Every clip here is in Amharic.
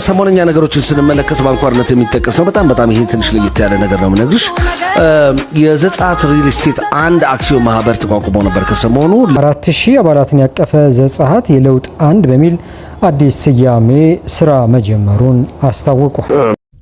ሰሞነኛ ነገሮችን ስንመለከት ባንኳርነት የሚጠቀስ ነው። በጣም ይሄ ትንሽ ለየት ያለ ነገር ነው የምነግርሽ። የዘጻት ሪል ስቴት አንድ አክሲዮን ማህበር ተቋቁሞ ነበር ከሰሞኑ 4000 አባላትን ያቀፈ ዘጻት የለውጥ አንድ በሚል አዲስ ስያሜ ስራ መጀመሩን አስታወቀ።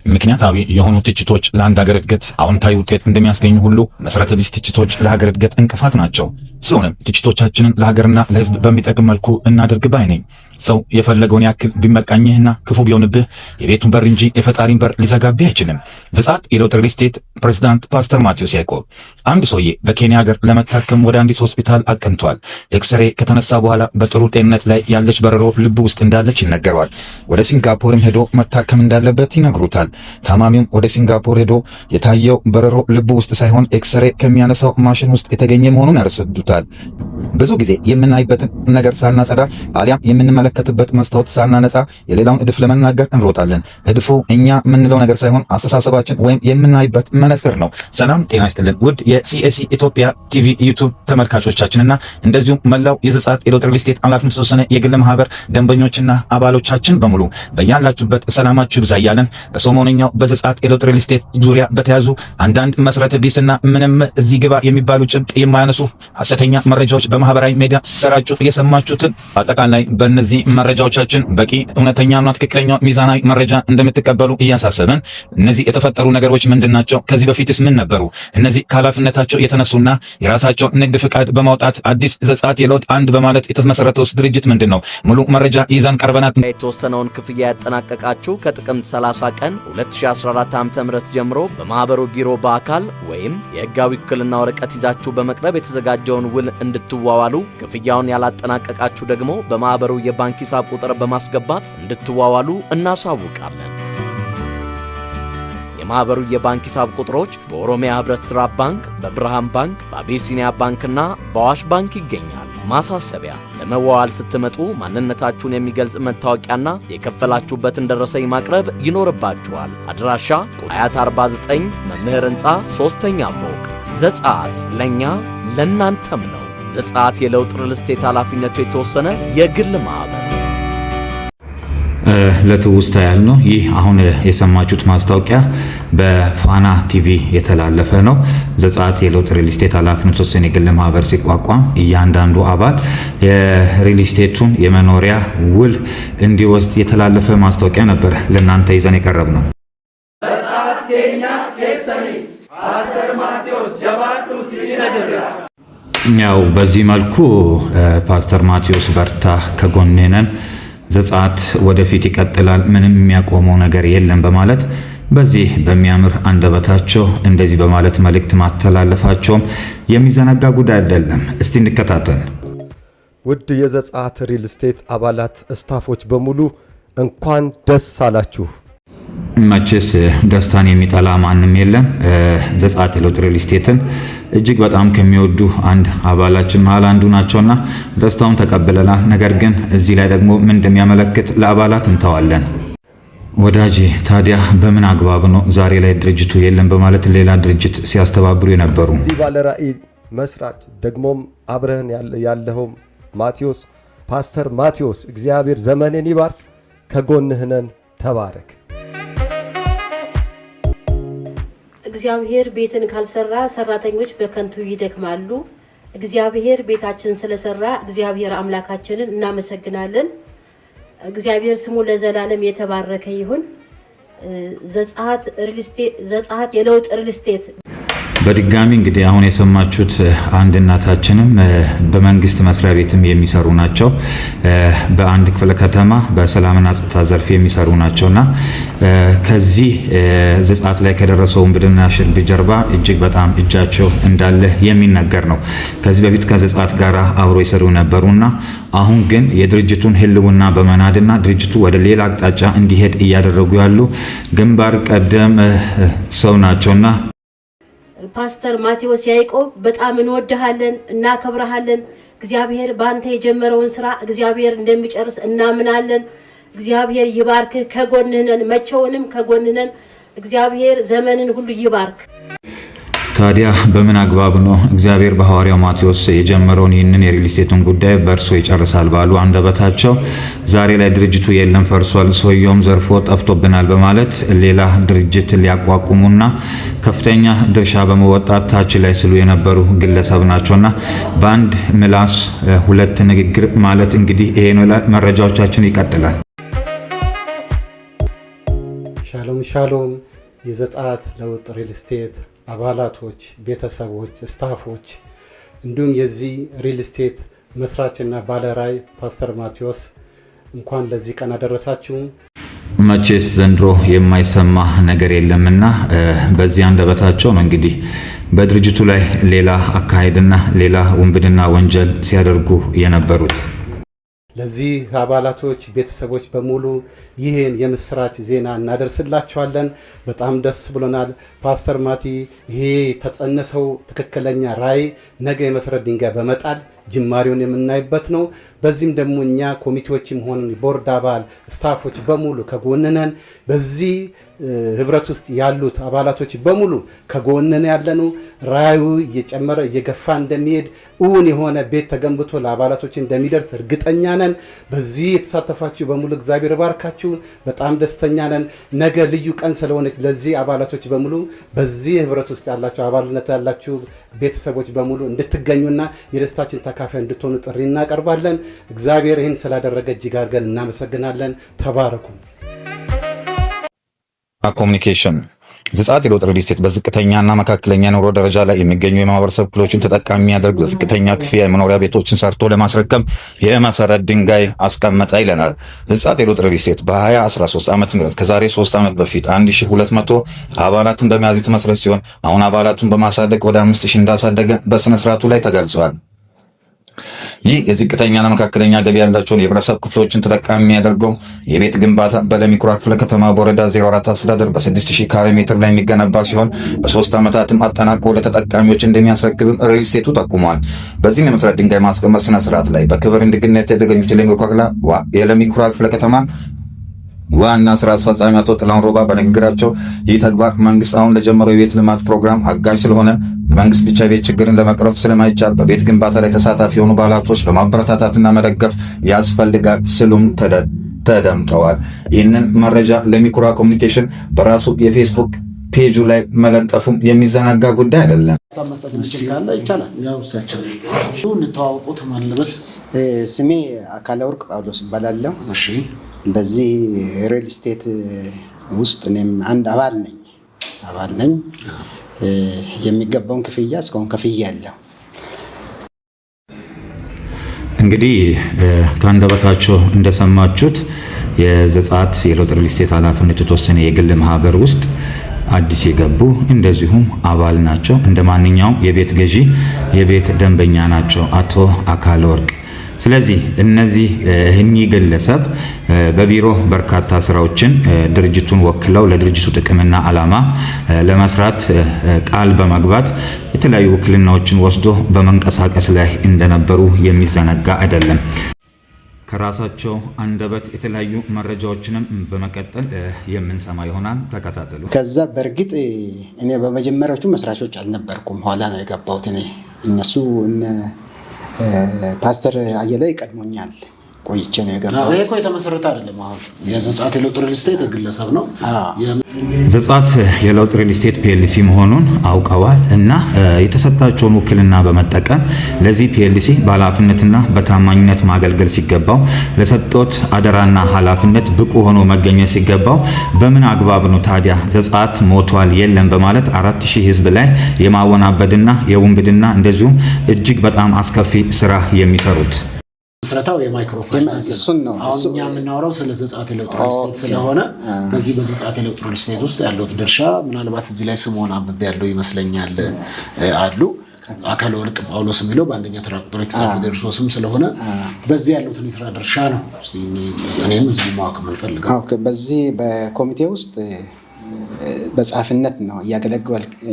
ምክንያታዊ የሆኑ ትችቶች ለአንድ ሀገር እድገት አዎንታዊ ውጤት እንደሚያስገኙ ሁሉ መሰረተ ቢስ ትችቶች ለሀገር እድገት እንቅፋት ናቸው። ስለሆነም ትችቶቻችንን ለሀገርና ለሕዝብ በሚጠቅም መልኩ እናድርግ ባይ ነኝ። ሰው የፈለገውን ያክል ቢመቃኝህና ክፉ ቢሆንብህ የቤቱን በር እንጂ የፈጣሪን በር ሊዘጋብህ አይችልም። ዘጻት የለውጥ ሪል ስቴት ፕሬዝዳንት ፓስተር ማቴዎስ ያዕቆብ አንድ ሰውዬ በኬንያ ሀገር ለመታከም ወደ አንዲት ሆስፒታል አቅንቷል። ኤክስሬ ከተነሳ በኋላ በጥሩ ጤንነት ላይ ያለች በረሮ ልብ ውስጥ እንዳለች ይነገረዋል። ወደ ሲንጋፖርም ሄዶ መታከም እንዳለበት ይነግሩታል። ታማሚውም ወደ ሲንጋፖር ሄዶ የታየው በረሮ ልብ ውስጥ ሳይሆን ኤክስሬ ከሚያነሳው ማሽን ውስጥ የተገኘ መሆኑን ያስረዱታል። ብዙ ጊዜ የምናይበትን ነገር ሳናጸዳ አሊያም የምንመለከትበት መስታወት ሳናነጻ የሌላውን እድፍ ለመናገር እንሮጣለን። እድፉ እኛ የምንለው ነገር ሳይሆን አስተሳሰባችን ወይም የምናይበት መነጽር ነው። ሰላም ጤና ይስጥልን ውድ የሲኤሲ ኢትዮጵያ ቲቪ ዩቲዩብ ተመልካቾቻችንና እንደዚሁም መላው የዘጻት የለውጥ ሪል ስቴት ኃላፊነት የተወሰነ የግል ማህበር ደንበኞችና አባሎቻችን በሙሉ በያላችሁበት ሰላማችሁ ይብዛ እያለን በሰሞነኛው በዘጻት የለውጥ ሪል ስቴት ዙሪያ በተያዙ አንዳንድ መሰረተ ቢስና ምንም እዚህ ግባ የሚባሉ ጭብጥ የማያነሱ ሐሰተኛ መረጃዎች በማህበራዊ ሚዲያ ሲሰራጩ የሰማችሁትን አጠቃላይ በእነዚህ መረጃዎቻችን በቂ እውነተኛና ትክክለኛ ሚዛናዊ መረጃ እንደምትቀበሉ እያሳሰብን እነዚህ የተፈጠሩ ነገሮች ምንድናቸው? ከዚህ በፊትስ ምን ነበሩ? እነዚህ ከኃላፊነታቸው የተነሱና የራሳቸውን ንግድ ፍቃድ በማውጣት አዲስ ዘጻት የለውጥ አንድ በማለት የተመሰረተው ድርጅት ምንድነው? ሙሉ መረጃ ይዘን ቀርበናል። የተወሰነውን ክፍያ ያጠናቀቃችሁ ከጥቅምት 30 ቀን 2014 ዓ.ም ጀምሮ በማህበሩ ቢሮ በአካል ወይም የህጋዊ ውክልና ወረቀት ይዛችሁ በመቅረብ የተዘጋጀውን ውል እንድትዋዋሉ፣ ክፍያውን ያላጠናቀቃችሁ ደግሞ በማህበሩ የባንክ ሂሳብ ቁጥር በማስገባት እንድትዋዋሉ እናሳውቃለን። የማህበሩ የባንክ ሂሳብ ቁጥሮች በኦሮሚያ ህብረት ሥራ ባንክ፣ በብርሃን ባንክ፣ በአቢሲኒያ ባንክና በአዋሽ ባንክ ይገኛል። ማሳሰቢያ፣ ለመዋዋል ስትመጡ ማንነታችሁን የሚገልጽ መታወቂያና የከፈላችሁበትን ደረሰኝ ማቅረብ ይኖርባችኋል። አድራሻ አያት 49 መምህር ህንፃ 3ኛ ፎቅ። ዘጻት ለኛ ለናንተም ነው። ዘጻት የለውጥ ሪል ስቴት ኃላፊነቱ የተወሰነ የግል ማህበር። ለትውስታ ያህል ነው። ይህ አሁን የሰማችሁት ማስታወቂያ በፋና ቲቪ የተላለፈ ነው። ዘጻት የለውጥ ሪል ስቴት ኃላፊነቱ የተወሰነ የግል ማህበር ሲቋቋም እያንዳንዱ አባል የሪል ስቴቱን የመኖሪያ ውል እንዲወስድ የተላለፈ ማስታወቂያ ነበር ለእናንተ ይዘን የቀረብ ነው። ዘጻት ኬኛ ኬሰኒስ ፓስተር ማቴዎስ ጀባዱ ሲነጀራ ያው በዚህ መልኩ ፓስተር ማቴዎስ በርታ ከጎንህ ነን፣ ዘጻት ወደፊት ይቀጥላል፣ ምንም የሚያቆመው ነገር የለም በማለት በዚህ በሚያምር አንደበታቸው እንደዚህ በማለት መልእክት ማስተላለፋቸውም የሚዘነጋ ጉዳይ አይደለም። እስቲ እንከታተል። ውድ የዘጻት ሪል ስቴት አባላት ስታፎች በሙሉ እንኳን ደስ አላችሁ። መቼስ ደስታን የሚጠላ ማንም የለም። ዘጻት የለውጥ ሪል ስቴትን እጅግ በጣም ከሚወዱ አንድ አባላችን መሃል አንዱ ናቸውና ደስታውን ተቀብለናል። ነገር ግን እዚህ ላይ ደግሞ ምን እንደሚያመለክት ለአባላት እንተዋለን። ወዳጄ ታዲያ በምን አግባብ ነው ዛሬ ላይ ድርጅቱ የለም በማለት ሌላ ድርጅት ሲያስተባብሩ የነበሩ? እዚህ ባለ ራዕይ መስራች ደግሞም አብረህን ያለኸው ማቴዎስ ፓስተር ማቴዎስ እግዚአብሔር ዘመንን ይባርክ፣ ከጎንህ ነን፣ ተባረክ። እግዚአብሔር ቤትን ካልሰራ ሰራተኞች በከንቱ ይደክማሉ። እግዚአብሔር ቤታችን ስለሰራ እግዚአብሔር አምላካችንን እናመሰግናለን። እግዚአብሔር ስሙ ለዘላለም የተባረከ ይሁን። ዘጻት የለውጥ ሪል ስቴት በድጋሚ እንግዲህ አሁን የሰማችሁት አንድ እናታችንም በመንግስት መስሪያ ቤትም የሚሰሩ ናቸው። በአንድ ክፍለ ከተማ በሰላምና ጸጥታ ዘርፍ የሚሰሩ ናቸውና ከዚህ ዘጻት ላይ ከደረሰው ውንብድና ሽርብ ጀርባ እጅግ በጣም እጃቸው እንዳለ የሚነገር ነው። ከዚህ በፊት ከዘጻት ጋር አብሮ ይሰሩ ነበሩና አሁን ግን የድርጅቱን ህልውና በመናድና ድርጅቱ ወደ ሌላ አቅጣጫ እንዲሄድ እያደረጉ ያሉ ግንባር ቀደም ሰው ናቸውና ፓስተር ማቴዎስ ያዕቆብ በጣም እንወድሃለን፣ እናከብረሃለን። እግዚአብሔር ባንተ የጀመረውን ስራ እግዚአብሔር እንደሚጨርስ እናምናለን። እግዚአብሔር ይባርክህ፣ ከጎንህ ነን፣ መቼውንም ከጎንህ ነን። እግዚአብሔር ዘመንን ሁሉ ይባርክ። ታዲያ በምን አግባብ ነው እግዚአብሔር በሐዋርያው ማቴዎስ የጀመረውን ይህንን የሪል ስቴቱን ጉዳይ በእርሶ ይጨርሳል ባሉ አንደበታቸው ዛሬ ላይ ድርጅቱ የለም ፈርሷል፣ ሰውየውም ዘርፎ ጠፍቶብናል በማለት ሌላ ድርጅት ሊያቋቁሙና ከፍተኛ ድርሻ በመወጣት ታች ላይ ስሉ የነበሩ ግለሰብ ናቸውና በአንድ ምላስ ሁለት ንግግር ማለት እንግዲህ ይሄ ነው። መረጃዎቻችን ይቀጥላል። ሻሎም የዘጸአት ለውጥ ሪል ስቴት አባላቶች፣ ቤተሰቦች፣ ስታፎች እንዲሁም የዚህ ሪል ስቴት መስራችና ባለራዕይ ፓስተር ማቴዎስ እንኳን ለዚህ ቀን አደረሳችሁ። መቼስ ዘንድሮ የማይሰማ ነገር የለምና በዚህ አንደበታቸው ነው እንግዲህ በድርጅቱ ላይ ሌላ አካሄድና ሌላ ውንብድና ወንጀል ሲያደርጉ የነበሩት። ለዚህ አባላቶች ቤተሰቦች በሙሉ ይህን የምስራች ዜና እናደርስላችኋለን። በጣም ደስ ብሎናል። ፓስተር ማቲ ይሄ የተጸነሰው ትክክለኛ ራዕይ ነገ የመሰረት ድንጋይ በመጣል ጅማሬውን የምናይበት ነው። በዚህም ደግሞ እኛ ኮሚቴዎችም ሆነን ቦርድ አባል ስታፎች በሙሉ ከጎንነን በዚህ ህብረት ውስጥ ያሉት አባላቶች በሙሉ ከጎንነን ያለነው ራዕዩ እየጨመረ እየገፋ እንደሚሄድ እውን የሆነ ቤት ተገንብቶ ለአባላቶች እንደሚደርስ እርግጠኛ ነን። በዚህ የተሳተፋችሁ በሙሉ እግዚአብሔር ባርካችሁ። በጣም ደስተኛ ነን። ነገ ልዩ ቀን ስለሆነች ለዚህ አባላቶች በሙሉ በዚህ ህብረት ውስጥ ያላችሁ አባልነት ያላችሁ ቤተሰቦች በሙሉ እንድትገኙና የደስታችን ተካፋይ እንድትሆኑ ጥሪ እናቀርባለን። እግዚአብሔር ይህን ስላደረገ እጅግ አድርገን እናመሰግናለን። ተባረኩ። ኮሚኒኬሽን ዘጸአት የለውጥ ሪል ስቴት በዝቅተኛና መካከለኛ ኑሮ ደረጃ ላይ የሚገኙ የማህበረሰብ ክፍሎችን ተጠቃሚ የሚያደርግ ዝቅተኛ ክፍያ የመኖሪያ ቤቶችን ሰርቶ ለማስረከብ የመሰረት ድንጋይ አስቀመጠ ይለናል። ዘጸአት የለውጥ ሪል ስቴት በ2013 ዓመተ ምህረት ከዛሬ 3 ዓመት በፊት 1200 አባላትን በመያዝ የተመሰረተ ሲሆን አሁን አባላቱን በማሳደግ ወደ 5000 እንዳሳደገ በስነ ስርዓቱ ላይ ተገልጿል። ይህ የዝቅተኛና መካከለኛ ገቢ ያላቸውን የህብረተሰብ ክፍሎችን ተጠቃሚ የሚያደርገው የቤት ግንባታ በለሚ ኩራ ክፍለ ከተማ በወረዳ 04 አስተዳደር በ6000 ካሬ ሜትር ላይ የሚገነባ ሲሆን በ3 ዓመታትም አጠናቆ ለተጠቃሚዎች እንደሚያስረክብም ሪል ስቴቱ ጠቁሟል። በዚህም የመሰረት ድንጋይ ማስቀመጥ ስነ ስርዓት ላይ በክብር እንግድነት የተገኙት የለሚ ኩራ ክፍለ ከተማ ዋና ስራ አስፈጻሚ አቶ ጥላሁን ሮባ በንግግራቸው ይህ ተግባር መንግስት አሁን ለጀመረው የቤት ልማት ፕሮግራም አጋዥ ስለሆነ መንግስት ብቻ የቤት ችግርን ለመቅረፍ ስለማይቻል በቤት ግንባታ ላይ ተሳታፊ የሆኑ ባለሀብቶች በማበረታታትና መደገፍ ያስፈልጋል ሲሉም ተደምጠዋል። ይህንን መረጃ ለሚ ኩራ ኮሚኒኬሽን በራሱ የፌስቡክ ፔጁ ላይ መለጠፉም የሚዘናጋ ጉዳይ አይደለም። መስጠት ይችላል ይቻላል። ያው እሳቸው እንተዋወቁት ማለበል ስሜ አካለ ወርቅ ጳውሎስ እባላለሁ። እሺ በዚህ ሪል ስቴት ውስጥ እኔም አንድ አባል ነኝ። የሚገባውን ክፍያ እስካሁን ከፍያለሁ። እንግዲህ ከአንደበታቸው እንደሰማችሁት የዘጸአት የለውጥ ሪል ስቴት ኃላፊነቱ የተወሰነ የግል ማህበር ውስጥ አዲስ የገቡ እንደዚሁም አባል ናቸው። እንደ ማንኛውም የቤት ገዢ የቤት ደንበኛ ናቸው አቶ አካለ ወርቅ። ስለዚህ እኚህ ግለሰብ በቢሮ በርካታ ስራዎችን ድርጅቱን ወክለው ለድርጅቱ ጥቅምና ዓላማ ለመስራት ቃል በመግባት የተለያዩ ውክልናዎችን ወስዶ በመንቀሳቀስ ላይ እንደነበሩ የሚዘነጋ አይደለም። ከራሳቸው አንደበት የተለያዩ መረጃዎችንም በመቀጠል የምንሰማ ይሆናል። ተከታተሉ። ከዛ በእርግጥ እኔ በመጀመሪያዎቹ መስራቾች አልነበርኩም፣ ኋላ ነው የገባሁት። እነሱ ፓስተር አየለ ይቀድሞኛል፣ ቆይቼ ነው የገባሁት። ይሄ እኮ የተመሰረተ አይደለም። አሁን የዘጸአት የለውጥ ሪል ስቴት ግለሰብ ነው። ዘጸአት የለውጥ ሪል ስቴት ፒኤልሲ መሆኑን አውቀዋል እና የተሰጣቸውን ውክልና በመጠቀም ለዚህ ፒኤልሲ በኃላፊነትና በታማኝነት ማገልገል ሲገባው ለሰጡት አደራና ኃላፊነት ብቁ ሆኖ መገኘት ሲገባው በምን አግባብ ነው ታዲያ ዘጸአት ሞቷል የለም በማለት 4000 ህዝብ ላይ የማወናበድና የውንብድና እንደዚሁም እጅግ በጣም አስከፊ ስራ የሚሰሩት? መስረታው የማይክሮፋይናንስ እሱን ነው። አሁን እኛ የምናወራው ስለ ዘጸአት የለውጥ ሪል ስቴት ስለሆነ በዚህ በዘጸአት የለውጥ ሪል ስቴት ውስጥ ያለው ድርሻ ምናልባት እዚህ ላይ ስሙን አንብቤ ያለው ይመስለኛል አሉ አካለ ወርቅ ጳውሎስ የሚለው በአንደኛ ተራ ቁጥር የተጻፈ ደርሶ ስም ስለሆነ በዚህ ያሉትን የስራ ድርሻ ነው እኔም እዚህ ማወቅ የምፈልገው። በዚህ በኮሚቴ ውስጥ በጻፍነት ነው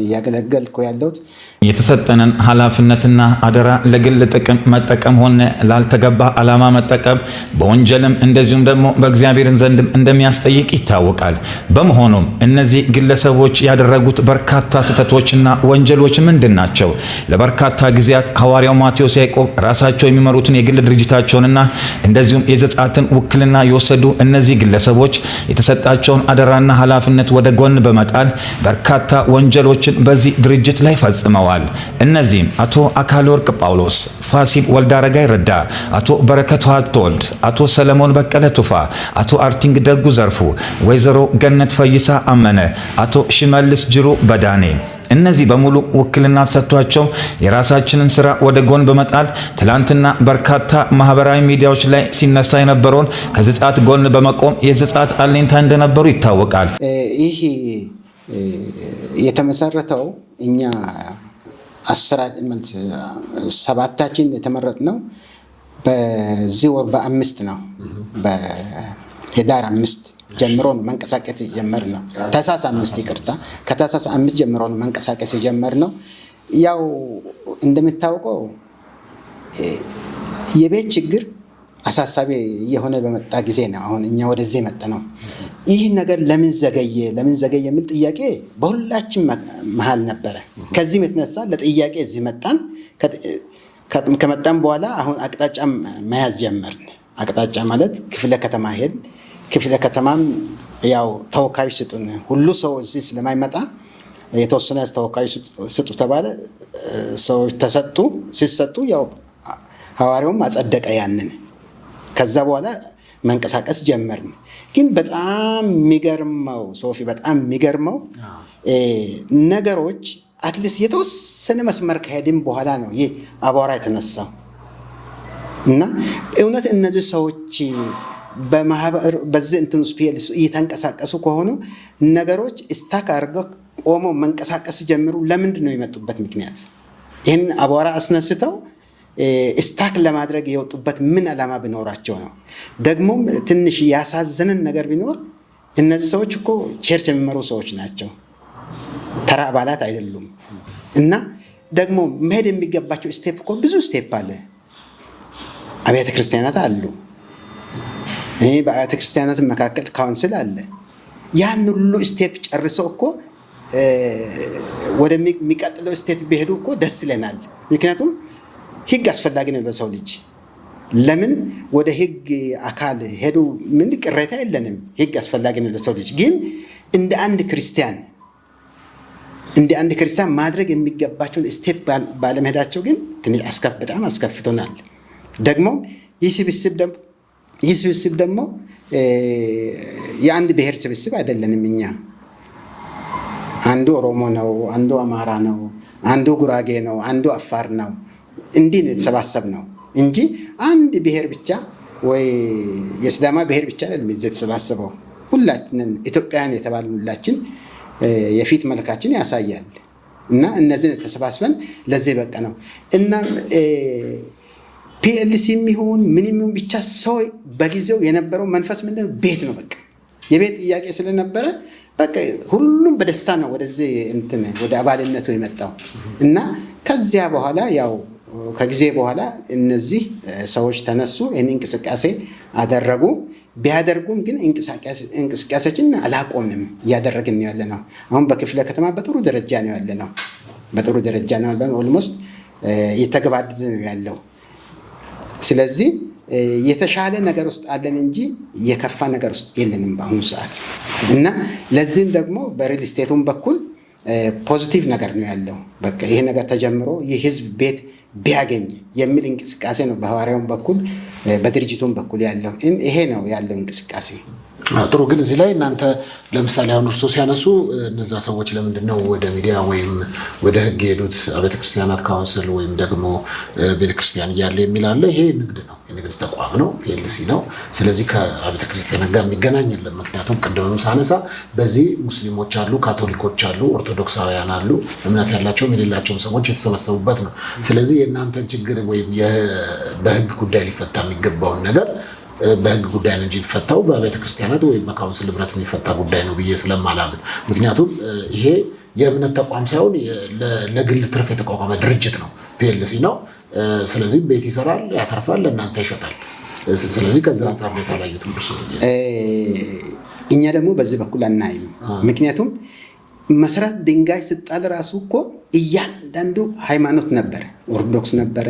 እያገለገልኩ ያለሁት። የተሰጠንን ኃላፊነትና አደራ ለግል ጥቅም መጠቀም ሆነ ላልተገባ ዓላማ መጠቀም በወንጀልም እንደዚሁም ደግሞ በእግዚአብሔርን ዘንድም እንደሚያስጠይቅ ይታወቃል። በመሆኑም እነዚህ ግለሰቦች ያደረጉት በርካታ ስህተቶችና ወንጀሎች ምንድን ናቸው? ለበርካታ ጊዜያት ሐዋርያው ማቴዎስ ያዕቆብ ራሳቸው የሚመሩትን የግል ድርጅታቸውንና እንደዚሁም የዘጸአትን ውክልና የወሰዱ እነዚህ ግለሰቦች የተሰጣቸውን አደራና ኃላፊነት ወደ ጎን በመጣል በርካታ ወንጀሎችን በዚህ ድርጅት ላይ ፈጽመዋል። እነዚህም አቶ አካለ ወርቅ ጳውሎስ፣ ፋሲል ወልዳረጋይ ረዳ፣ አቶ በረከቱ ሀብተወልድ፣ አቶ ሰለሞን በቀለ ቱፋ፣ አቶ አርቲንግ ደጉ ዘርፉ፣ ወይዘሮ ገነት ፈይሳ አመነ፣ አቶ ሽመልስ ጅሩ በዳኔ እነዚህ በሙሉ ውክልና ተሰጥቷቸው የራሳችንን ስራ ወደ ጎን በመጣል ትላንትና በርካታ ማህበራዊ ሚዲያዎች ላይ ሲነሳ የነበረውን ከዘጸአት ጎን በመቆም የዘጸአት አለኝታ እንደነበሩ ይታወቃል። ይህ የተመሰረተው እኛ 7ታችን የተመረጥነው በዚህ ወር በ5 ነው። በህዳር 5 ጀምሮ መንቀሳቀስ ጀመርነው። ታህሳስ 5 ይቅርታ፣ ከታህሳስ 5 ጀምሮ መንቀሳቀስ ጀመርነው። ያው እንደምታውቀው የቤት ችግር አሳሳቢ የሆነ በመጣ ጊዜ ነው አሁን እኛ ወደዚህ መጣ ነው። ይህ ነገር ለምን ዘገየ የሚል ጥያቄ በሁላችን መሃል ነበረ። ከዚህም የተነሳ ለጥያቄ እዚህ መጣን። ከመጣን በኋላ አሁን አቅጣጫ መያዝ ጀመርን። አቅጣጫ ማለት ክፍለ ከተማ ሄድ ክፍለ ከተማም ያው ተወካዮች ስጡን፣ ሁሉ ሰው እዚህ ስለማይመጣ የተወሰነ ተወካዮች ስጡ ተባለ። ሰዎች ተሰጡ። ሲሰጡ ያው ሐዋርያውም አጸደቀ ያንን። ከዛ በኋላ መንቀሳቀስ ጀመርን። ግን በጣም የሚገርመው ሶፊ፣ በጣም የሚገርመው ነገሮች አትሊስት የተወሰነ መስመር ከሄድን በኋላ ነው ይህ አቧራ የተነሳው እና እውነት እነዚህ ሰዎች በማህበር በዚህ እንትን ውስጥ እየተንቀሳቀሱ ከሆኑ ነገሮች ስታክ አድርገው ቆመው መንቀሳቀስ ጀምሩ። ለምንድን ነው የመጡበት ምክንያት? ይህን አቧራ አስነስተው ስታክ ለማድረግ የወጡበት ምን ዓላማ ቢኖራቸው ነው? ደግሞ ትንሽ ያሳዘነን ነገር ቢኖር እነዚህ ሰዎች እኮ ቸርች የሚመሩ ሰዎች ናቸው፣ ተራ አባላት አይደሉም። እና ደግሞ መሄድ የሚገባቸው ስቴፕ እኮ ብዙ ስቴፕ አለ። አብያተ ክርስቲያናት አሉ። በአብያተ ክርስቲያናት መካከል ካውንስል አለ። ያን ሁሉ ስቴፕ ጨርሰው እኮ ወደሚቀጥለው ስቴፕ ቢሄዱ እኮ ደስ ይለናል። ምክንያቱም ህግ አስፈላጊ ነው ለሰው ልጅ። ለምን ወደ ህግ አካል ሄዱ? ምን ቅሬታ የለንም። ህግ አስፈላጊ ነው ለሰው ልጅ። ግን እንደ አንድ ክርስቲያን ማድረግ የሚገባቸውን ስቴፕ ባለመሄዳቸው ግን በጣም አስከፍቶናል። ደግሞ ይህ ስብስብ ደግሞ የአንድ ብሔር ስብስብ አይደለንም። እኛ አንዱ ኦሮሞ ነው፣ አንዱ አማራ ነው፣ አንዱ ጉራጌ ነው፣ አንዱ አፋር ነው። እንዲህ ነው የተሰባሰብ ነው እንጂ አንድ ብሔር ብቻ ወይ የሲዳማ ብሔር ብቻ አይደለም የተሰባሰበው። ሁላችንን ኢትዮጵያውያን የተባልን ሁላችን የፊት መልካችን ያሳያል እና እነዚህን ተሰባስበን ለዚህ በቃ ነው። እና ፒኤልሲ የሚሆን ምንም ብቻ ሰው በጊዜው የነበረው መንፈስ ምንድነው? ቤት ነው። በቃ የቤት ጥያቄ ስለነበረ በቃ ሁሉም በደስታ ነው ወደዚህ እንትን ወደ አባልነቱ የመጣው እና ከዚያ በኋላ ያው ከጊዜ በኋላ እነዚህ ሰዎች ተነሱ፣ ይህን እንቅስቃሴ አደረጉ። ቢያደርጉም ግን እንቅስቃሴችን አላቆምንም፣ እያደረግን ያለ ነው። አሁን በክፍለ ከተማ በጥሩ ደረጃ ነው ያለ ነው። ኦልሞስት እየተገባደደ ነው ያለው። ስለዚህ የተሻለ ነገር ውስጥ አለን እንጂ የከፋ ነገር ውስጥ የለንም በአሁኑ ሰዓት እና ለዚህም ደግሞ በሪል ስቴቱም በኩል ፖዚቲቭ ነገር ነው ያለው። በቃ ይሄ ነገር ተጀምሮ የህዝብ ቤት ቢያገኝ የሚል እንቅስቃሴ ነው በሐዋርያውም በኩል በድርጅቱም በኩል ያለው። ይሄ ነው ያለው እንቅስቃሴ። ጥሩ። ግን እዚህ ላይ እናንተ ለምሳሌ አሁን እርሶ ሲያነሱ እነዛ ሰዎች ለምንድን ነው ወደ ሚዲያ ወይም ወደ ህግ የሄዱት? ቤተክርስቲያናት ካውንስል ወይም ደግሞ ቤተክርስቲያን እያለ የሚል አለ። ይሄ ንግድ ነው፣ የንግድ ተቋም ነው፣ ፒኤልሲ ነው። ስለዚህ ከቤተክርስቲያን ጋር የሚገናኝ የለም። ምክንያቱም ቅድምም ሳነሳ በዚህ ሙስሊሞች አሉ፣ ካቶሊኮች አሉ፣ ኦርቶዶክሳውያን አሉ፣ እምነት ያላቸውም የሌላቸውም ሰዎች የተሰበሰቡበት ነው። ስለዚህ የእናንተን ችግር ወይም በህግ ጉዳይ ሊፈታ የሚገባውን ነገር በህግ ጉዳይ ነው እንጂ የሚፈታው በቤተ ክርስቲያናት ወይም በካውንስል ህብረት የሚፈታ ጉዳይ ነው ብዬ ስለማላምን፣ ምክንያቱም ይሄ የእምነት ተቋም ሳይሆን ለግል ትርፍ የተቋቋመ ድርጅት ነው፣ ፒኤልሲ ነው። ስለዚህ ቤት ይሰራል፣ ያተርፋል፣ ለእናንተ ይሸጣል። ስለዚህ ከዛ አንጻር ነው የተለያዩት። እኛ ደግሞ በዚህ በኩል አናይም። ምክንያቱም መሰረት ድንጋይ ስጣል ራሱ እኮ እያንዳንዱ ሃይማኖት ነበረ። ኦርቶዶክስ ነበረ፣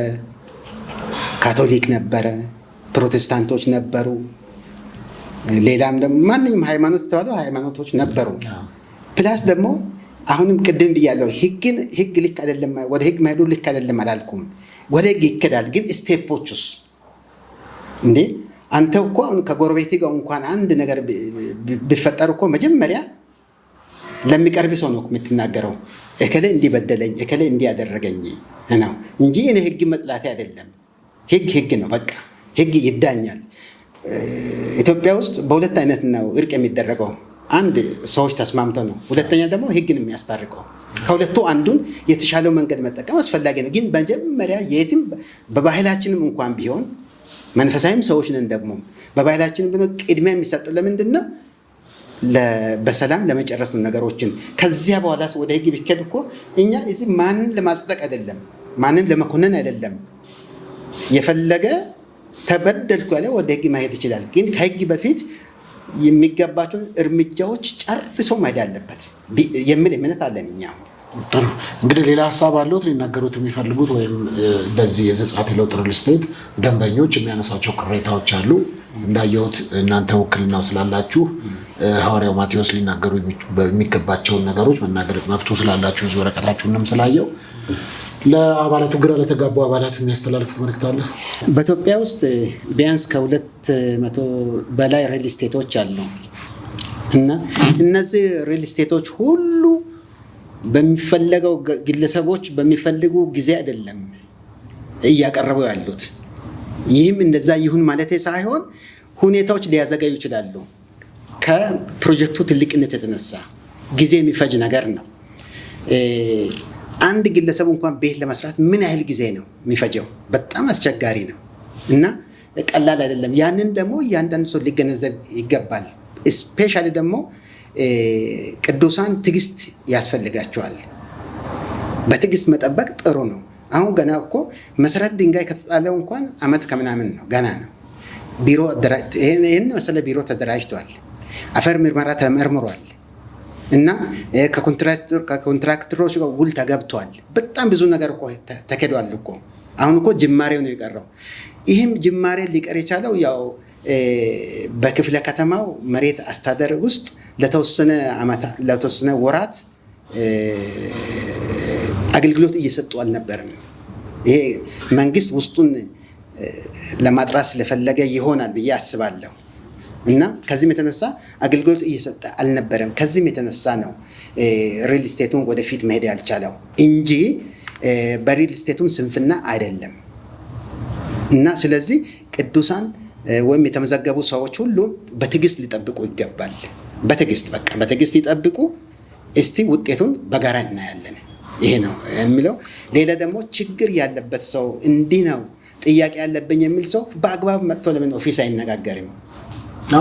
ካቶሊክ ነበረ፣ ፕሮቴስታንቶች ነበሩ፣ ሌላም ደግሞ ማንኛውም ሃይማኖት የተባለው ሃይማኖቶች ነበሩ። ፕላስ ደግሞ አሁንም ቅድም ብያለሁ፣ ህግ ልክ አይደለም፣ ወደ ህግ መሄዱ ልክ አይደለም አላልኩም። ወደ ህግ ይከዳል፣ ግን ስቴፖቹስ እንዴ? አንተ እኮ አሁን ከጎረቤት ጋር እንኳን አንድ ነገር ቢፈጠር እኮ መጀመሪያ ለሚቀርብ ሰው ነው የምትናገረው። እከሌ እንዲበደለኝ፣ እከሌ እንዲያደረገኝ ነው እንጂ እኔ ህግ መጥላቴ አይደለም። ህግ ነው፣ በቃ ህግ ይዳኛል። ኢትዮጵያ ውስጥ በሁለት አይነት ነው እርቅ የሚደረገው። አንድ ሰዎች ተስማምተው ነው፣ ሁለተኛ ደግሞ ህግን የሚያስታርቀው። ከሁለቱ አንዱን የተሻለው መንገድ መጠቀም አስፈላጊ ነው። ግን መጀመሪያ የትም በባህላችንም እንኳን ቢሆን መንፈሳዊም ሰዎች ነን፣ ደግሞ በባህላችንም ቢሆን ቅድሚያ የሚሰጠው ለምንድን ነው? በሰላም ለመጨረስ ነገሮችን። ከዚያ በኋላ ወደ ህግ ቢከድ እኮ እኛ እዚህ ማንን ለማጽደቅ አይደለም፣ ማንን ለመኮነን አይደለም። የፈለገ ተበደልኩ ያለ ወደ ህግ ማሄድ ይችላል። ግን ከህግ በፊት የሚገባቸውን እርምጃዎች ጨርሶ መሄድ አለበት የሚል እምነት አለን እኛ። ጥሩ። እንግዲህ ሌላ ሀሳብ አለዎት ሊናገሩት የሚፈልጉት ወይም በዚህ የዘጸአት የለውጥ ሪል ስቴት ደንበኞች የሚያነሷቸው ቅሬታዎች አሉ? እንዳየሁት እናንተ ውክልናው ስላላችሁ ሐዋርያው ማቴዎስ ሊናገሩ በሚገባቸውን ነገሮች መናገር መብቱ ስላላችሁ እዚህ ወረቀታችሁንም ስላየው ለአባላቱ ግራ ለተጋቡ አባላት የሚያስተላልፉት መልእክት አለ? በኢትዮጵያ ውስጥ ቢያንስ ከ200 በላይ ሪል ስቴቶች አሉ እና እነዚህ ሪል ስቴቶች ሁሉ በሚፈለገው ግለሰቦች በሚፈልጉ ጊዜ አይደለም እያቀረቡ ያሉት። ይህም እንደዛ ይሁን ማለት ሳይሆን ሁኔታዎች ሊያዘገዩ ይችላሉ። ከፕሮጀክቱ ትልቅነት የተነሳ ጊዜ የሚፈጅ ነገር ነው። አንድ ግለሰብ እንኳን ቤት ለመስራት ምን ያህል ጊዜ ነው የሚፈጀው? በጣም አስቸጋሪ ነው እና ቀላል አይደለም። ያንን ደግሞ እያንዳንዱ ሰው ሊገነዘብ ይገባል። ስፔሻሊ ደግሞ ቅዱሳን ትዕግስት ያስፈልጋቸዋል። በትዕግስት መጠበቅ ጥሩ ነው። አሁን ገና እኮ መሰረት ድንጋይ ከተጣለው እንኳን አመት ከምናምን ነው፣ ገና ነው። ቢሮ ይህን መሰለ ቢሮ ተደራጅቷል። አፈር ምርመራ ተመርምሯል እና ከኮንትራክተሮች ጋር ውል ተገብቷል። በጣም ብዙ ነገር እኮ ተከዷል እኮ። አሁን እኮ ጅማሬው ነው የቀረው። ይህም ጅማሬ ሊቀር የቻለው ያው በክፍለ ከተማው መሬት አስተዳደር ውስጥ ለተወሰነ ወራት አገልግሎት እየሰጡ አልነበረም። ይሄ መንግስት ውስጡን ለማጥራት ስለፈለገ ይሆናል ብዬ አስባለሁ እና ከዚህም የተነሳ አገልግሎት እየሰጠ አልነበረም። ከዚህም የተነሳ ነው ሪል ስቴቱን ወደፊት መሄድ ያልቻለው እንጂ በሪል ስቴቱን ስንፍና አይደለም። እና ስለዚህ ቅዱሳን ወይም የተመዘገቡ ሰዎች ሁሉ በትዕግስት ሊጠብቁ ይገባል። በትዕግስት ይጠብቁ። እስቲ ውጤቱን በጋራ እናያለን። ይሄ ነው የሚለው። ሌላ ደግሞ ችግር ያለበት ሰው እንዲህ ነው ጥያቄ ያለብኝ የሚል ሰው በአግባብ መጥቶ ለምን ኦፊስ አይነጋገርም?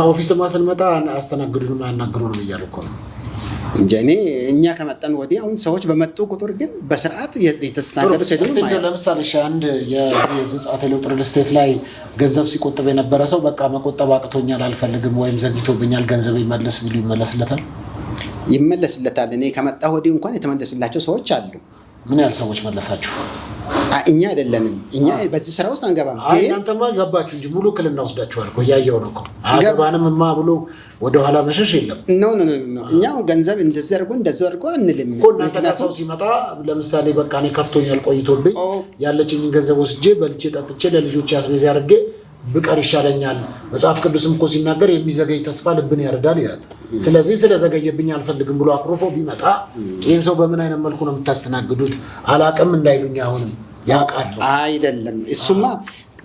ኦፊስ ስንመጣ አስተናግዱንም አያናግሩንም እያሉ እኮ ነው እንጂ እኛ ከመጣን ወዲህ አሁን ሰዎች በመጡ ቁጥር ግን በስርዓት የተስተናገዱ ሲሄዱ ነው። ለምሳሌ አንድ የዘጸአት የለውጥ ሪል ስቴት ላይ ገንዘብ ሲቆጥብ የነበረ ሰው በቃ መቆጠብ አቅቶኛል፣ አልፈልግም ወይም ዘግይቶብኛል ገንዘብ ይመለስ ቢሉ ይመለስለታል? ይመለስለታል። እኔ ከመጣ ወዲህ እንኳን የተመለስላቸው ሰዎች አሉ። ምን ያህል ሰዎች መለሳችሁ? እኛ አይደለንም፣ እኛ በዚህ ስራ ውስጥ አንገባም። እናንተማ ገባችሁ እንጂ ሙሉ ክልና ወስዳችኋል እኮ እያየሁ ነው እኮ። አገባንምማ ብሎ ወደኋላ መሸሽ የለም። እኛ ገንዘብ እንደዚህ አድርጎ አንልም እኮ። እናንተ ሰው ሲመጣ ለምሳሌ በቃ እኔ ከፍቶኛል ቆይቶብኝ ያለችኝን ገንዘብ ወስጄ በልቼ ጠጥቼ ለልጆች አስቤዛ አድርጌ ብቀር ይሻለኛል። መጽሐፍ ቅዱስም እኮ ሲናገር የሚዘገይ ተስፋ ልብን ያርዳል ይላል። ስለዚህ ስለዘገየብኝ አልፈልግም ብሎ አኩርፎ ቢመጣ ይህን ሰው በምን አይነት መልኩ ነው የምታስተናግዱት? አላቅም እንዳይሉኝ አሁንም ያውቃሉ። አይደለም እሱማ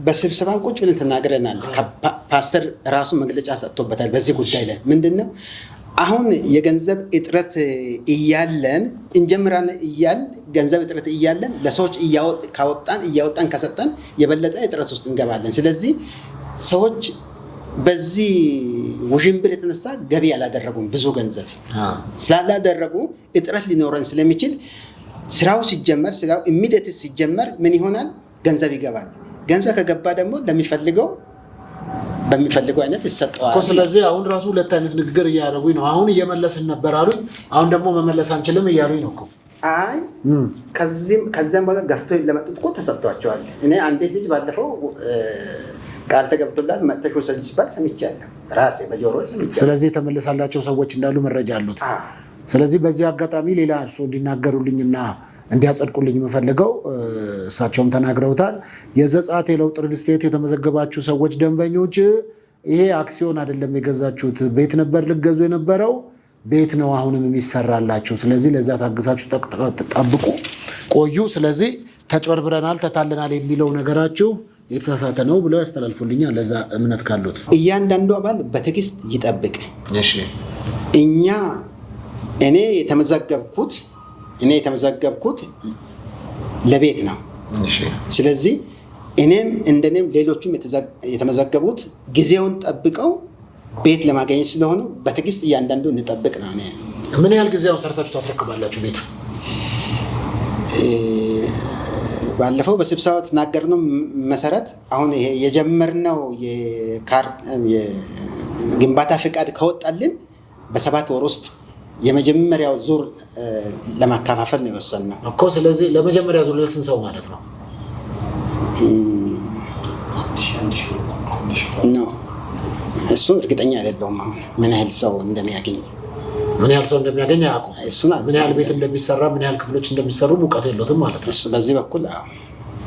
በስብሰባ ቁጭ ብለን ተናግረናል። ፓስተር ራሱ መግለጫ ሰጥቶበታል በዚህ ጉዳይ ላይ። ምንድነው አሁን የገንዘብ እጥረት እያለን እንጀምራን ገንዘብ እጥረት እያለን ለሰዎች እያወጣን ከሰጠን የበለጠ እጥረት ውስጥ እንገባለን። ስለዚህ ሰዎች በዚህ ውዥንብር የተነሳ ገቢ አላደረጉም። ብዙ ገንዘብ ስላላደረጉ እጥረት ሊኖረን ስለሚችል ስራው ሲጀመር ስራው ኢሚዲየት ሲጀመር ምን ይሆናል? ገንዘብ ይገባል። ገንዘብ ከገባ ደግሞ በሚፈልገው አይነት ይሰጠዋል። ስለዚህ አሁን ራሱ ሁለት አይነት ንግግር እያደረጉኝ ነው። አሁን እየመለስን ነበር አሉኝ፣ አሁን ደግሞ መመለስ አንችልም እያሉኝ ነው እኮ። አይ ከዚያም በኋላ ገፍቶ ለመጡት እኮ ተሰጥቷቸዋል። እኔ አንዲት ልጅ ባለፈው ቃል ተገብቶላት መጥተሽ ውሰጂ ሲባል ሰምቻለሁ፣ ራሴ በጆሮ ሰምቻለሁ። ስለዚህ የተመለሳላቸው ሰዎች እንዳሉ መረጃ አሉት። ስለዚህ በዚህ አጋጣሚ ሌላ እርሶ እንዲናገሩልኝና እንዲያጸድቁልኝ የምፈልገው እሳቸውም ተናግረውታል። የዘጸአት የለውጥ ሪል ስቴት የተመዘገባችሁ ሰዎች ደንበኞች፣ ይሄ አክሲዮን አይደለም የገዛችሁት፣ ቤት ነበር ልገዙ የነበረው፣ ቤት ነው አሁንም የሚሰራላችሁ። ስለዚህ ለዛ ታግሳችሁ ጠብቁ፣ ቆዩ። ስለዚህ ተጭበርብረናል፣ ተታለናል የሚለው ነገራችሁ የተሳሳተ ነው ብለው ያስተላልፉልኛል። ለዛ እምነት ካሉት እያንዳንዱ አባል በትዕግስት ይጠብቅ። እኔ የተመዘገብኩት ለቤት ነው። ስለዚህ እኔም እንደኔም ሌሎቹም የተመዘገቡት ጊዜውን ጠብቀው ቤት ለማግኘት ስለሆነ በትዕግስት እያንዳንዱ እንጠብቅ ነው። ምን ያህል ጊዜውን ሰርታችሁ ታስረክባላችሁ ቤቱ? ባለፈው በስብሰባ ተናገርነው መሰረት አሁን ይሄ የጀመርነው የግንባታ ፍቃድ ከወጣልን በ7 ወር ውስጥ የመጀመሪያው ዙር ለማከፋፈል ነው የወሰንነው እኮ። ስለዚህ ለመጀመሪያ ዙር ለስንት ሰው ማለት ነው? እሱ እርግጠኛ አይደለሁም። አሁን ምን ያህል ሰው እንደሚያገኝ አያውቁም። ምን ያህል ቤት እንደሚሰራ፣ ምን ያህል ክፍሎች እንደሚሰሩ እውቀቱ የለውም ማለት ነው። በዚህ በኩል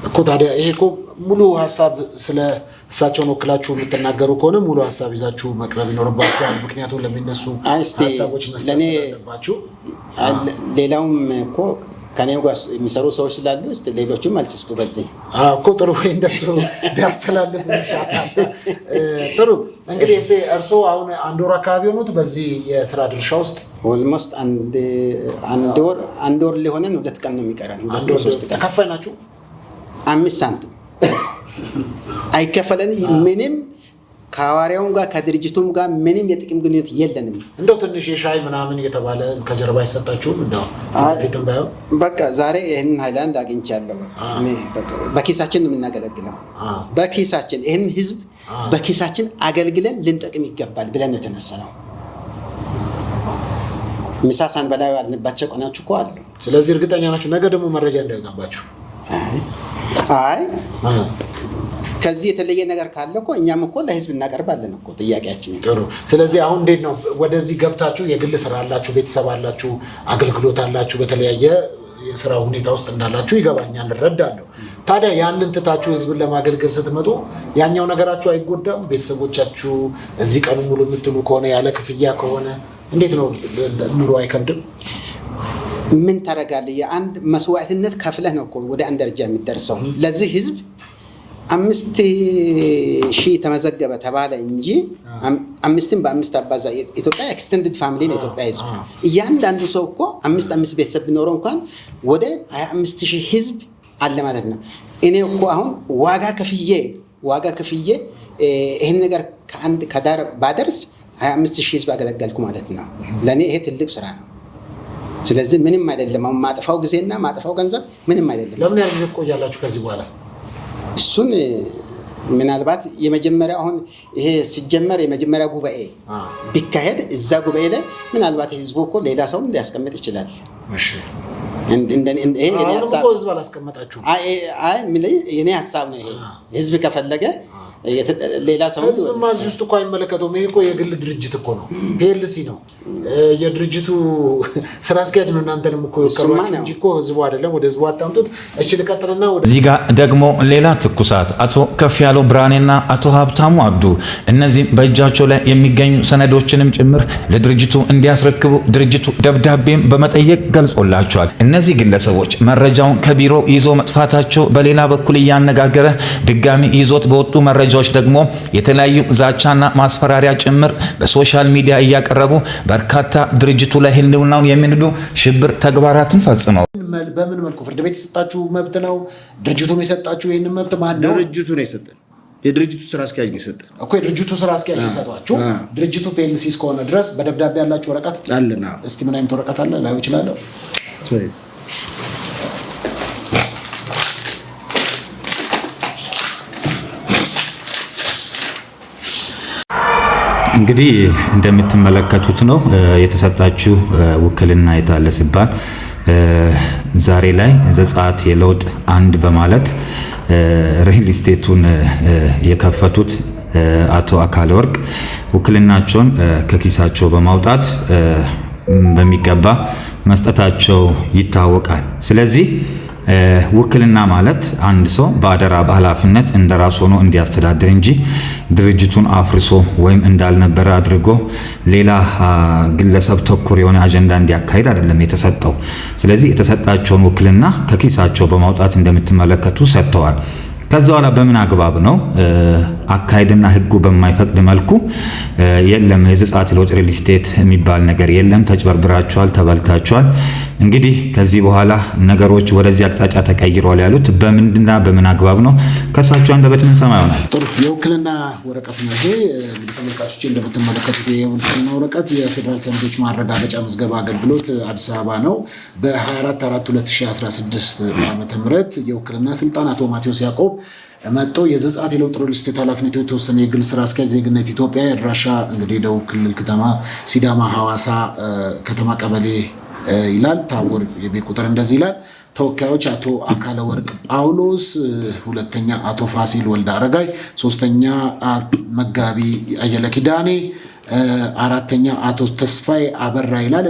እኮ ታዲያ ይሄ እኮ ሙሉ ሀሳብ ስለ እሳቸውን ወክላችሁ የምትናገሩ ከሆነ ሙሉ ሀሳብ ይዛችሁ መቅረብ ይኖርባችኋል። ምክንያቱም ለሚነሱ ሀሳቦች መስጠት ስላለባችሁ። ሌላውም እኮ ከኔው ጋር የሚሰሩ ሰዎች ስላሉ እስቲ ሌሎችም አልስስቱ በዚህ እኮ ጥሩ ወይ እንደሱ ቢያስተላልፍ ይሻላል። ጥሩ እንግዲህ እስቲ እርስዎ አሁን 1 ወር አካባቢ ሆኖት በዚህ የስራ ድርሻ ውስጥ? ኦልሞስት አንድ ወር ሊሆነን 2 ቀን ነው የሚቀረን። 3 ቀን ተከፋይ ናችሁ? 5 ሳንቲም አይከፈለን። ምንም ከሐዋርያውም ጋር ከድርጅቱም ጋር ምንም የጥቅም ግንኙነት የለንም። እንደው ትንሽ የሻይ ምናምን እየተባለ ከጀርባ አይሰጣችሁም? እንደው ፊትም ባይሆን በቃ ዛሬ ይህንን ሃይላንድ አግኝቻለሁ። በኪሳችን ነው የምናገለግለው። በኪሳችን ይህን ህዝብ በኪሳችን አገልግለን ልንጠቅም ይገባል ብለን ነው የተነሳነው። ምሳ ሳንበላ ያልንባቸው ቀኖች እኮ አሉ። ስለዚህ እርግጠኛ ናችሁ ነገ ደግሞ መረጃ እንዳይወጣባችሁ? አይ ከዚህ የተለየ ነገር ካለ እኮ እኛም እኮ ለህዝብ እናቀርባለን እኮ ጥያቄያችን። ጥሩ። ስለዚህ አሁን እንዴት ነው ወደዚህ ገብታችሁ የግል ስራ አላችሁ፣ ቤተሰብ አላችሁ፣ አገልግሎት አላችሁ፣ በተለያየ የስራ ሁኔታ ውስጥ እንዳላችሁ ይገባኛል፣ እረዳለሁ። ታዲያ ያንን ትታችሁ ህዝብን ለማገልገል ስትመጡ ያኛው ነገራችሁ አይጎዳም? ቤተሰቦቻችሁ እዚህ ቀኑ ሙሉ የምትሉ ከሆነ ያለ ክፍያ ከሆነ እንዴት ነው ኑሮ አይከብድም? ምን ታደርጋለህ? የአንድ መስዋዕትነት ከፍለህ ነው እኮ ወደ አንድ ደረጃ የሚደርሰው። ለዚህ ህዝብ 5000 ተመዘገበ ተባለ እንጂ 5ን በ5 አባዛ። ኢትዮጵያ ኤክስቴንድድ ፋሚሊ ነው። ኢትዮጵያ ህዝብ እያንዳንዱ ሰው እኮ 5 ቤተሰብ ቢኖረው እንኳን ወደ 25000 ህዝብ አለ ማለት ነው። እኔ እኮ አሁን ዋጋ ከፍዬ ይህን ነገር ከዳር ባደርስ 25000 ህዝብ አገለገልኩ ማለት ነው። ለእኔ ይሄ ትልቅ ስራ ነው። ስለዚህ ምንም አይደለም። አሁን ማጥፋው ጊዜና ማጥፋው ገንዘብ ምንም አይደለም። ለምን ያህል ጊዜ ትቆያላችሁ ከዚህ በኋላ? እሱን ምናልባት የመጀመሪያ አሁን ይሄ ሲጀመር የመጀመሪያ ጉባኤ ቢካሄድ እዛ ጉባኤ ላይ ምናልባት ህዝቡ እኮ ሌላ ሰውም ሊያስቀምጥ ይችላል። እሺ ይሄ የኔ ሐሳብ ህዝብ አላስቀመጣችሁ? የኔ ሐሳብ ነው። ይሄ ህዝብ ከፈለገ ሌላ ሰው ህዝብ ማዚህ ውስጥ እኮ አይመለከተውም። ይሄ እኮ የግል ድርጅት እኮ ነው፣ ፒኤልሲ ነው። የድርጅቱ ስራ አስኪያጅ ነው። እናንተንም እኮ ከሯችሁ እንጂ እኮ ህዝቡ አይደለም። ወደ ህዝቡ አታምጡት። እሺ ልቀጥልና እዚህ ጋር ደግሞ ሌላ ትኩሳት አቶ ከፍያለው ብርሃኔና አቶ ሀብታሙ አብዱ እነዚህም በእጃቸው ላይ የሚገኙ ሰነዶችንም ጭምር ለድርጅቱ እንዲያስረክቡ ድርጅቱ ደብዳቤም በመጠየቅ ገልጾላቸዋል። እነዚህ ግለሰቦች መረጃውን ከቢሮ ይዞ መጥፋታቸው በሌላ በኩል እያነጋገረ ድጋሚ ይዞት በወጡ መረጃዎች ደግሞ የተለያዩ ዛቻና ማስፈራሪያ ጭምር በሶሻል ሚዲያ እያቀረቡ በርካታ ድርጅቱ ላይ ህልውናውን የሚንዱ ሽብር ተግባራትን ፈጽመው በምን መልኩ ፍርድ ቤት የሰጣችሁ መብት ነው? ድርጅቱን የሰጣችሁ ይህንን መብት ማን ነው? ድርጅቱ ነው የሰጠን። የድርጅቱ ስራ አስኪያጅ ነው የሰጠ እኮ የድርጅቱ ስራ አስኪያጅ ሲሰጧችሁ ድርጅቱ ፒኤልሲ እስከሆነ ድረስ በደብዳቤ ያላችሁ ወረቀት አለና እስቲ ምን አይነት ወረቀት አለ ላዩ ይችላል እንግዲህ እንደምትመለከቱት ነው የተሰጣችሁ ውክልና የታለ ሲባል ዛሬ ላይ ዘጸአት የለውጥ አንድ በማለት ሪል ስቴቱን የከፈቱት አቶ አካለ ወርቅ ውክልናቸውን ከኪሳቸው በማውጣት በሚገባ መስጠታቸው ይታወቃል። ስለዚህ ውክልና ማለት አንድ ሰው በአደራ በኃላፊነት እንደራስ ሆኖ እንዲያስተዳድር እንጂ ድርጅቱን አፍርሶ ወይም እንዳልነበረ አድርጎ ሌላ ግለሰብ ተኮር የሆነ አጀንዳ እንዲያካሂድ አይደለም የተሰጠው። ስለዚህ የተሰጣቸውን ውክልና ከኪሳቸው በማውጣት እንደምትመለከቱ ሰጥተዋል። ከዛ በኋላ በምን አግባብ ነው አካሄድና ህጉ በማይፈቅድ መልኩ የለም የዘጸአት ለውጥ ሪል ስቴት የሚባል ነገር የለም፣ ተጭበርብራቸዋል፣ ተበልታቸዋል። እንግዲህ ከዚህ በኋላ ነገሮች ወደዚህ አቅጣጫ ተቀይረዋል ያሉት በምንድንና በምን አግባብ ነው? ከሳቸው አንደበት ምን ሰማ ይሆናል። ጥሩ የውክልና ወረቀት ነው ይሄ። ተመልካቾች እንደምትመለከቱት የውክልና ወረቀት የፌዴራል ሰነዶች ማረጋገጫ ምዝገባ አገልግሎት አዲስ አበባ ነው። በ24/4/2016 ዓ.ም የውክልና ስልጣን አቶ ማቴዎስ ያዕቆብ መጥቶ የዘጸአት የለውጥ ሪል ስቴት ኃላፊነቱ የተወሰነ የግል ስራ አስኪያጅ ዜግነት ኢትዮጵያ አድራሻ እንግዲህ ደቡብ ክልል ከተማ ሲዳማ ሐዋሳ ከተማ ቀበሌ ይላል። ታወር የቤት ቁጥር እንደዚህ ይላል። ተወካዮች አቶ አካለ ወርቅ ጳውሎስ፣ ሁለተኛ አቶ ፋሲል ወልደ አረጋይ፣ ሶስተኛ መጋቢ አየለ ኪዳኔ፣ አራተኛ አቶ ተስፋዬ አበራ ይላል።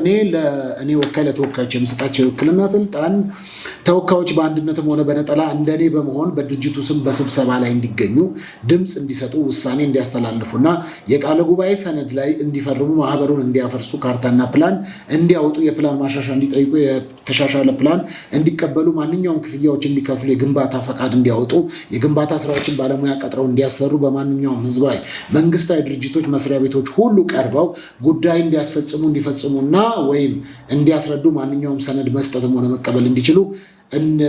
እኔ ወካይ ለተወካዮች የምሰጣቸው የውክልና ስልጣን ተወካዮች በአንድነትም ሆነ በነጠላ እንደኔ በመሆን በድርጅቱ ስም በስብሰባ ላይ እንዲገኙ፣ ድምፅ እንዲሰጡ፣ ውሳኔ እንዲያስተላልፉና የቃለ ጉባኤ ሰነድ ላይ እንዲፈርሙ፣ ማህበሩን እንዲያፈርሱ፣ ካርታና ፕላን እንዲያወጡ፣ የፕላን ማሻሻ እንዲጠይቁ፣ የተሻሻለ ፕላን እንዲቀበሉ፣ ማንኛውም ክፍያዎች እንዲከፍሉ፣ የግንባታ ፈቃድ እንዲያወጡ፣ የግንባታ ስራዎችን ባለሙያ ቀጥረው እንዲያሰሩ፣ በማንኛውም ህዝባዊ መንግስታዊ ድርጅቶች መስሪያ ቤቶች ሁሉ ቀርበው ጉዳይ እንዲያስፈጽሙ እንዲፈጽሙና ወይም እንዲያስረዱ፣ ማንኛውም ሰነድ መስጠትም ሆነ መቀበል እንዲችሉ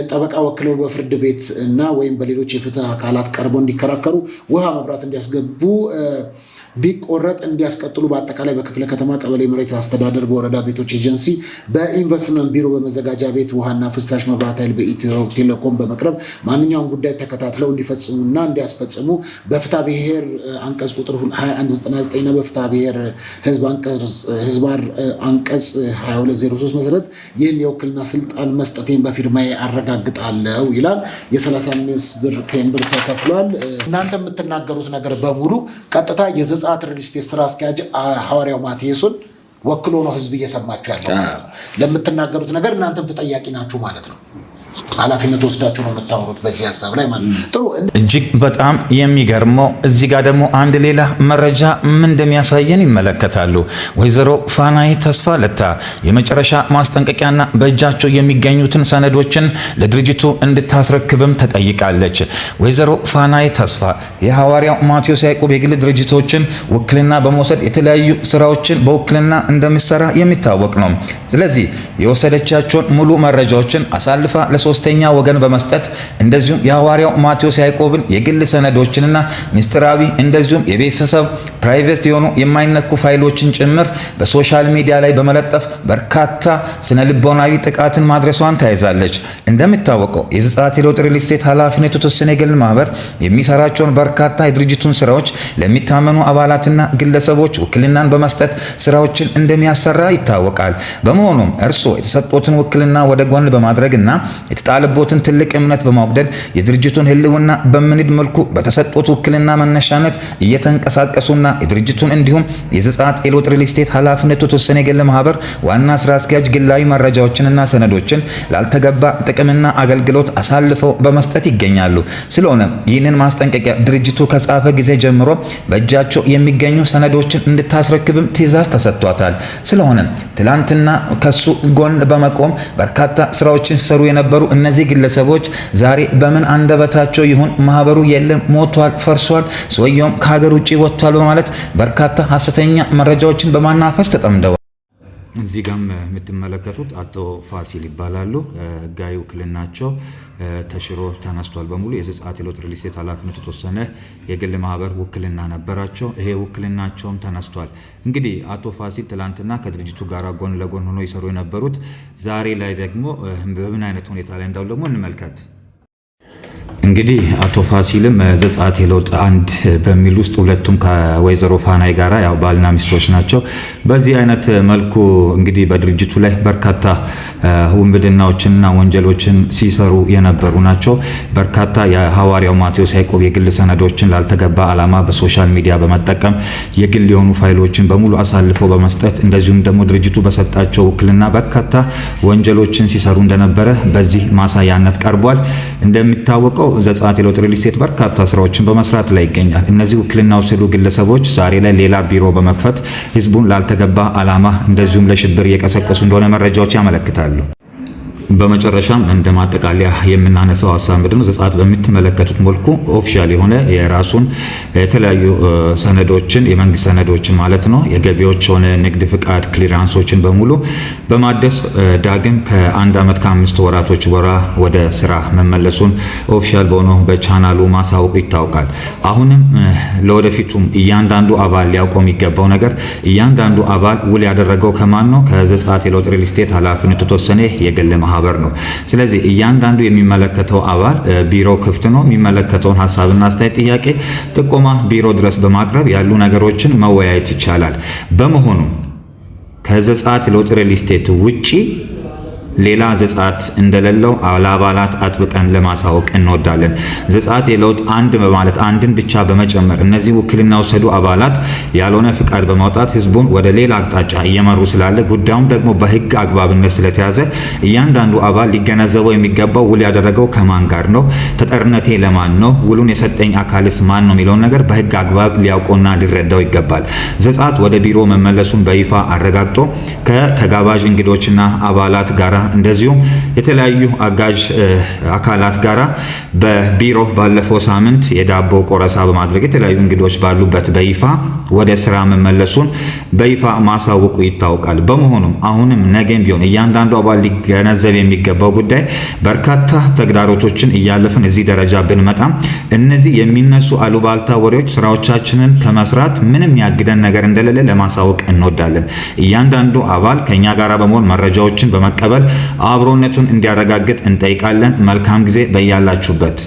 ጠበቃ ወክለው በፍርድ ቤት እና ወይም በሌሎች የፍትህ አካላት ቀርበው እንዲከራከሩ፣ ውሃ መብራት እንዲያስገቡ፣ ቢቆረጥ እንዲያስቀጥሉ፣ በአጠቃላይ በክፍለ ከተማ ቀበሌ መሬት አስተዳደር፣ በወረዳ ቤቶች ኤጀንሲ፣ በኢንቨስትመንት ቢሮ፣ በመዘጋጃ ቤት ውሃና ፍሳሽ መብራት ኃይል፣ በኢትዮ ቴሌኮም በመቅረብ ማንኛውም ጉዳይ ተከታትለው እንዲፈጽሙና እንዲያስፈጽሙ በፍትሐ ብሔር አንቀጽ ቁጥር 2199 እና በፍትሐ ብሔር ህዝባር አንቀጽ 2203 መሰረት ይህን የውክልና ስልጣን መስጠቴን በፊርማዬ አረጋግጣለሁ ይላል። የ35 ብር ቴምብር ተከፍሏል። እናንተ የምትናገሩት ነገር በሙሉ ቀጥታ የዘጸአት ሪል ስቴት ስራ አስኪያጅ ሐዋርያው ማቴዎስን ወክሎ ነው ህዝብ እየሰማችሁ ያለው ማለት ነው። ለምትናገሩት ነገር እናንተም ተጠያቂ ናችሁ ማለት ነው። ኃላፊነት ወስዳችሁ ነው የምታወሩት በዚህ ሀሳብ ላይ ማለት ነው። ጥሩ እጅግ በጣም የሚገርመው እዚህ ጋር ደግሞ አንድ ሌላ መረጃ ምን እንደሚያሳየን ይመለከታሉ። ወይዘሮ ፋናይ ተስፋ ለታ የመጨረሻ ማስጠንቀቂያና በእጃቸው የሚገኙትን ሰነዶችን ለድርጅቱ እንድታስረክብም ተጠይቃለች። ወይዘሮ ፋናይ ተስፋ የሐዋርያው ማቴዎስ ያዕቆብ የግል ድርጅቶችን ውክልና በመውሰድ የተለያዩ ስራዎችን በውክልና እንደሚሰራ የሚታወቅ ነው። ስለዚህ የወሰደቻቸውን ሙሉ መረጃዎችን አሳልፋ ለሶስተኛ ወገን በመስጠት እንደዚሁም የሐዋርያው ማቴዎስ ያዕቆብን የግል ሰነዶችንና ሚስጥራዊ እንደዚሁም የቤተሰብ ፕራይቬት የሆኑ የማይነኩ ፋይሎችን ጭምር በሶሻል ሚዲያ ላይ በመለጠፍ በርካታ ስነ ልቦናዊ ጥቃትን ማድረሷን ተያይዛለች። እንደሚታወቀው የዘጸአት የለውጥ ሪል ስቴት ኃላፊነቱ የተወሰነ የግል ማህበር የሚሰራቸውን በርካታ የድርጅቱን ስራዎች ለሚታመኑ አባላትና ግለሰቦች ውክልናን በመስጠት ስራዎችን እንደሚያሰራ ይታወቃል። በመሆኑም እርስዎ የተሰጡትን ውክልና ወደ ጎን በማድረግና የተጣለቦትን ትልቅ እምነት በማጉደል የድርጅቱን ህልውና በምንድ መልኩ በተሰጡት ውክልና መነሻነት እየተንቀሳቀሱና የድርጅቱን እንዲሁም የዘጸአት የለውጥ ሪል ስቴት ኃላፊነቱ የተወሰነ የግል ማህበር ዋና ስራ አስኪያጅ ግላዊ መረጃዎችንና ሰነዶችን ላልተገባ ጥቅምና አገልግሎት አሳልፈው በመስጠት ይገኛሉ። ስለሆነ ይህንን ማስጠንቀቂያ ድርጅቱ ከጻፈ ጊዜ ጀምሮ በእጃቸው የሚገኙ ሰነዶችን እንድታስረክብም ትዕዛዝ ተሰጥቷታል። ስለሆነ ትላንትና ከሱ ጎን በመቆም በርካታ ስራዎችን ሲሰሩ የነበሩ እነዚህ ግለሰቦች ዛሬ በምን አንደበታቸው ይሁን ማህበሩ የለም ሞቷል፣ ፈርሷል፣ ሰውየውም ከሀገር ውጭ ወጥቷል በማለት በርካታ ሐሰተኛ መረጃዎችን በማናፈስ ተጠምደዋል። እዚህ ጋም የምትመለከቱት አቶ ፋሲል ይባላሉ። ህጋዊ ውክልናቸው ተሽሮ ተነስቷል። በሙሉ የዘጸአት የለውጥ ሪል ስቴት ኃላፊነቱ የተወሰነ የግል ማህበር ውክልና ነበራቸው። ይሄ ውክልናቸውም ተነስቷል። እንግዲህ አቶ ፋሲል ትላንትና ከድርጅቱ ጋር ጎን ለጎን ሆኖ ይሰሩ የነበሩት ዛሬ ላይ ደግሞ በምን አይነት ሁኔታ ላይ እንዳሉ ደግሞ እንመልከት። እንግዲህ አቶ ፋሲልም ዘጸአት የለውጥ አንድ በሚል ውስጥ ሁለቱም ከወይዘሮ ፋናይ ጋራ ያው ባልና ሚስቶች ናቸው። በዚህ አይነት መልኩ እንግዲህ በድርጅቱ ላይ በርካታ ውንብድናዎችንና ወንጀሎችን ሲሰሩ የነበሩ ናቸው። በርካታ የሐዋርያው ማቴዎስ ያዕቆብ የግል ሰነዶችን ላልተገባ ዓላማ በሶሻል ሚዲያ በመጠቀም የግል የሆኑ ፋይሎችን በሙሉ አሳልፈው በመስጠት እንደዚሁም ደግሞ ድርጅቱ በሰጣቸው ውክልና በርካታ ወንጀሎችን ሲሰሩ እንደነበረ በዚህ ማሳያነት ቀርቧል። እንደሚታወቀው ዘጸአት የለውጥ ሪል ስቴት በርካታ ስራዎችን በመስራት ላይ ይገኛል። እነዚህ ውክልና ወሰዱ ግለሰቦች ዛሬ ላይ ሌላ ቢሮ በመክፈት ህዝቡን ላልተገባ ዓላማ እንደዚሁም ለሽብር እየቀሰቀሱ እንደሆነ መረጃዎች ያመለክታሉ። በመጨረሻም እንደ ማጠቃለያ የምናነሳው ሀሳብ ምንድነው? ዘጸአት በምትመለከቱት መልኩ ኦፊሻል የሆነ የራሱን የተለያዩ ሰነዶችን የመንግስት ሰነዶችን ማለት ነው የገቢዎች ሆነ ንግድ ፍቃድ ክሊራንሶችን በሙሉ በማደስ ዳግም ከ1 ዓመት ከ5 ወራቶች በኋላ ወደ ስራ መመለሱን ኦፊሻል በሆነው በቻናሉ ማሳወቁ ይታወቃል። አሁንም ለወደፊቱም እያንዳንዱ አባል ሊያውቀው የሚገባው ነገር እያንዳንዱ አባል ውል ያደረገው ከማን ነው? ከዘጸአት የለውጥ ሪል ስቴት ኃላፊነቱ የተወሰነ የግል ማህበር ነው። ስለዚህ እያንዳንዱ የሚመለከተው አባል ቢሮ ክፍት ነው። የሚመለከተውን ሀሳብና አስተያየት፣ ጥያቄ፣ ጥቆማ ቢሮ ድረስ በማቅረብ ያሉ ነገሮችን መወያየት ይቻላል። በመሆኑ ከዘጸአት የለውጥ ሪል ስቴት ውጪ ሌላ ዘጸአት እንደሌለው ለአባላት አጥብቀን ለማሳወቅ እንወዳለን። ዘጸአት የለውጥ አንድ በማለት አንድን ብቻ በመጨመር እነዚህ ውክልና ወሰዱ አባላት ያልሆነ ፍቃድ በማውጣት ህዝቡን ወደ ሌላ አቅጣጫ እየመሩ ስላለ ጉዳዩም ደግሞ በህግ አግባብነት ስለተያዘ እያንዳንዱ አባል ሊገነዘበው የሚገባው ውል ያደረገው ከማን ጋር ነው፣ ተጠርነቴ ለማን ነው፣ ውሉን የሰጠኝ አካልስ ማን ነው የሚለውን ነገር በህግ አግባብ ሊያውቀውና ሊረዳው ይገባል። ዘጸአት ወደ ቢሮ መመለሱን በይፋ አረጋግጦ ከተጋባዥ እንግዶችና አባላት ጋራ እንደዚሁም የተለያዩ አጋዥ አካላት ጋራ በቢሮ ባለፈው ሳምንት የዳቦ ቆረሳ በማድረግ የተለያዩ እንግዶች ባሉበት በይፋ ወደ ስራ መመለሱን በይፋ ማሳወቁ ይታወቃል። በመሆኑም አሁንም ነገም ቢሆን እያንዳንዱ አባል ሊገነዘብ የሚገባው ጉዳይ በርካታ ተግዳሮቶችን እያለፍን እዚህ ደረጃ ብንመጣም እነዚህ የሚነሱ አሉባልታ ወሬዎች ስራዎቻችንን ከመስራት ምንም ያግደን ነገር እንደሌለ ለማሳወቅ እንወዳለን። እያንዳንዱ አባል ከኛ ጋራ በመሆን መረጃዎችን በመቀበል አብሮነቱን እንዲያረጋግጥ እንጠይቃለን። መልካም ጊዜ በያላችሁበት።